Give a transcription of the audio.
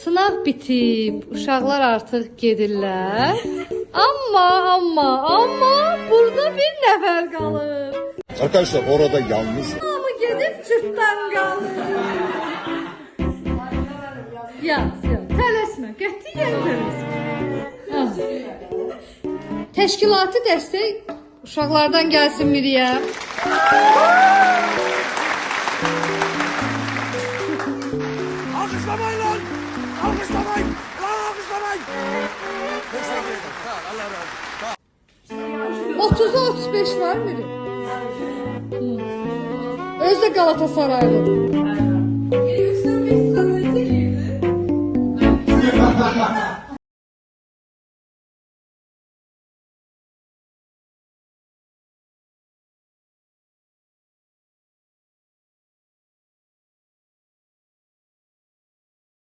Sınav bitib, uşaqlar artıq gedirlər. Amma burada bir nəfər qalır. Arkadaşlar orada yalnız. Hamı gedib cırtdan qalır. Yaz. Tələsmə, qətiyyən tələsmə. Təşkilati dəstək uşaqlardan gəlsin Miriyə. Alkışlamayın lan! Alkışlamayın! Lan alkışlamayın! Teşekkür ederim. Sağ ol, Allah razı olsun. 30'a 35 var Miri. Özde Galatasaraylı.